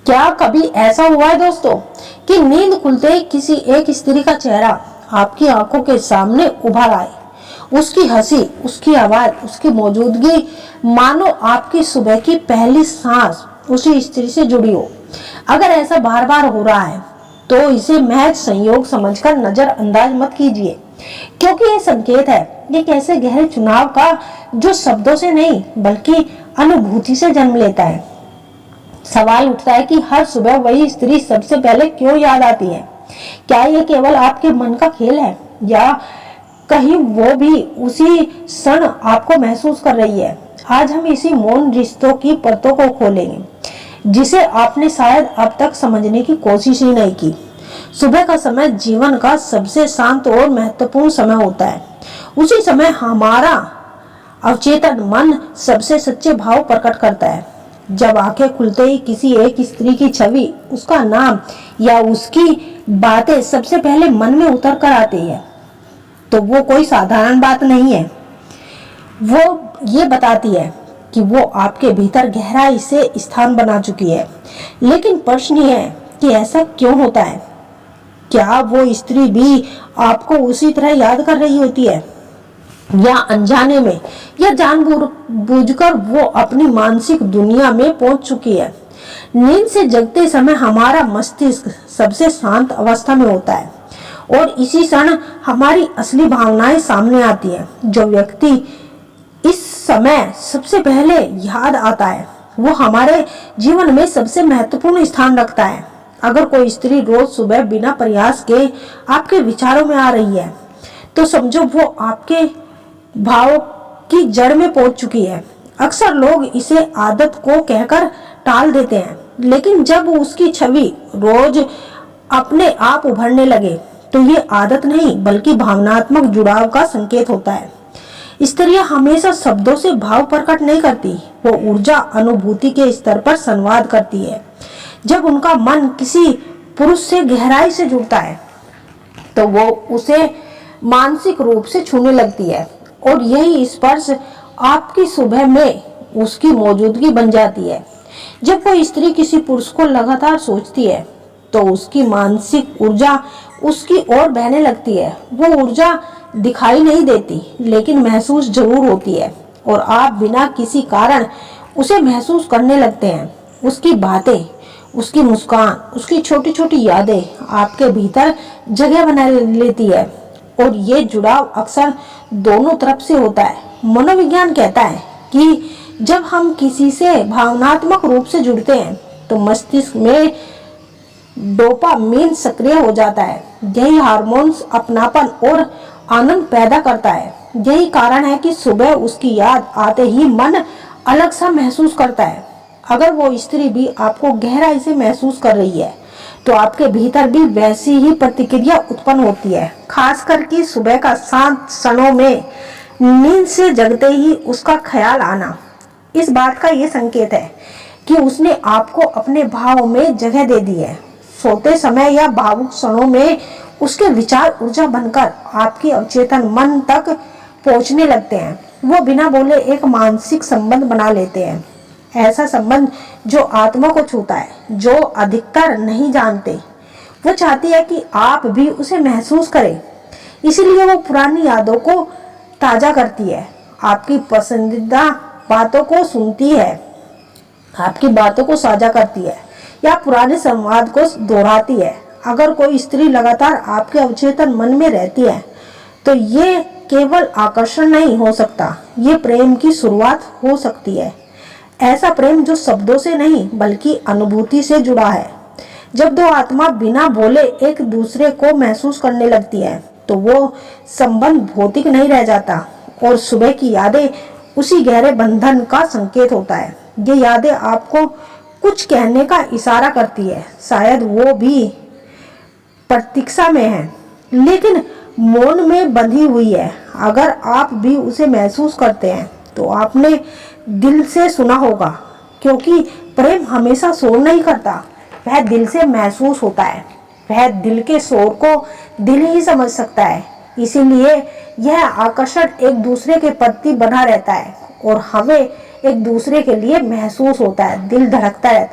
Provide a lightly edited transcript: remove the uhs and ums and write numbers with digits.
क्या कभी ऐसा हुआ है दोस्तों कि नींद खुलते ही किसी एक स्त्री का चेहरा आपकी आंखों के सामने उभर आए? उसकी हंसी, उसकी आवाज, उसकी मौजूदगी मानो आपकी सुबह की पहली सांस उसी स्त्री से जुड़ी हो। अगर ऐसा बार बार हो रहा है तो इसे महज संयोग समझकर नजरअंदाज मत कीजिए, क्योंकि ये संकेत है एक ऐसे गहरे चुनाव का जो शब्दों से नहीं बल्कि अनुभूति से जन्म लेता है। सवाल उठता है कि हर सुबह वही स्त्री सबसे पहले क्यों याद आती है? क्या ये केवल आपके मन का खेल है या कहीं वो भी उसी क्षण आपको महसूस कर रही है? आज हम इसी मौन रिश्तों की परतों को खोलेंगे जिसे आपने शायद अब तक समझने की कोशिश ही नहीं की। सुबह का समय जीवन का सबसे शांत और महत्वपूर्ण समय होता है। उसी समय हमारा अवचेतन मन सबसे सच्चे भाव प्रकट करता है। जब आंखें खुलते ही किसी एक स्त्री की छवि, उसका नाम या उसकी बातें सबसे पहले मन में उतर कर आती है तो वो कोई साधारण बात नहीं है। वो ये बताती है कि वो आपके भीतर गहराई से स्थान बना चुकी है। लेकिन प्रश्न ये है कि ऐसा क्यों होता है? क्या वो स्त्री भी आपको उसी तरह याद कर रही होती है या अनजाने में या जानबूझकर वो अपनी मानसिक दुनिया में पहुंच चुकी है? नींद से जगते समय हमारा मस्तिष्क सबसे शांत अवस्था में होता है और इसी क्षण हमारी असली भावनाएं सामने आती है। जो व्यक्ति इस समय सबसे पहले याद आता है वो हमारे जीवन में सबसे महत्वपूर्ण स्थान रखता है। अगर कोई स्त्री रोज सुबह बिना प्रयास के आपके विचारों में आ रही है तो समझो वो आपके भाव की जड़ में पहुंच चुकी है। अक्सर लोग इसे आदत को कहकर टाल देते हैं, लेकिन जब उसकी छवि रोज अपने आप उभरने लगे तो ये आदत नहीं बल्कि भावनात्मक जुड़ाव का संकेत होता है। स्त्रियां हमेशा शब्दों से भाव प्रकट नहीं करती, वो ऊर्जा अनुभूति के स्तर पर संवाद करती है। जब उनका मन किसी पुरुष से गहराई से जुड़ता है तो वो उसे मानसिक रूप से छूने लगती है और यही स्पर्श आपकी सुबह में उसकी मौजूदगी बन जाती है। जब कोई स्त्री किसी पुरुष को लगातार सोचती है तो उसकी मानसिक ऊर्जा उसकी ओर बहने लगती है। वो ऊर्जा दिखाई नहीं देती लेकिन महसूस जरूर होती है और आप बिना किसी कारण उसे महसूस करने लगते हैं। उसकी बातें, उसकी मुस्कान, उसकी छोटी छोटी यादें आपके भीतर जगह बना लेती है और ये जुड़ाव अक्सर दोनों तरफ से होता है। मनोविज्ञान कहता है कि जब हम किसी से भावनात्मक रूप से जुड़ते हैं तो मस्तिष्क में डोपामीन सक्रिय हो जाता है। यही हार्मोन्स अपनापन और आनंद पैदा करता है। यही कारण है कि सुबह उसकी याद आते ही मन अलग सा महसूस करता है। अगर वो स्त्री भी आपको गहराई से महसूस कर रही है तो आपके भीतर भी वैसी ही प्रतिक्रिया उत्पन्न होती है। खासकर कि सुबह का शांत क्षणों में नींद से जगते ही उसका ख्याल आना इस बात का ये संकेत है कि उसने आपको अपने भाव में जगह दे दी है। सोते समय या भावुक क्षणों में उसके विचार ऊर्जा बनकर आपके अवचेतन मन तक पहुंचने लगते हैं। वो बिना बोले एक मानसिक संबंध बना लेते हैं, ऐसा संबंध जो आत्मा को छूता है, जो अधिकतर नहीं जानते। वो चाहती है कि आप भी उसे महसूस करें, इसलिए वो पुरानी यादों को ताजा करती है, आपकी पसंदीदा बातों को सुनती है, आपकी बातों को साझा करती है या पुराने संवाद को दोहराती है। अगर कोई स्त्री लगातार आपके अवचेतन मन में रहती है तो ये केवल आकर्षण नहीं हो सकता, ये प्रेम की शुरुआत हो सकती है। ऐसा प्रेम जो शब्दों से नहीं बल्कि अनुभूति से जुड़ा है। जब दो आत्मा बिना बोले एक दूसरे को महसूस करने लगती है तो वो संबंध भौतिक नहीं रह जाता और सुबह की यादें उसी गहरे बंधन का संकेत होता है। ये यादें आपको कुछ कहने का इशारा करती है, शायद वो भी प्रतीक्षा में है लेकिन मौन में बंधी हुई है। अगर आप भी उसे महसूस करते हैं तो आपने दिल से सुना होगा, क्योंकि प्रेम हमेशा शोर नहीं करता, वह दिल से महसूस होता है। वह दिल के शोर को दिल ही समझ सकता है। इसीलिए यह आकर्षण एक दूसरे के प्रति बना रहता है और हमें एक दूसरे के लिए महसूस होता है, दिल धड़कता रहता है।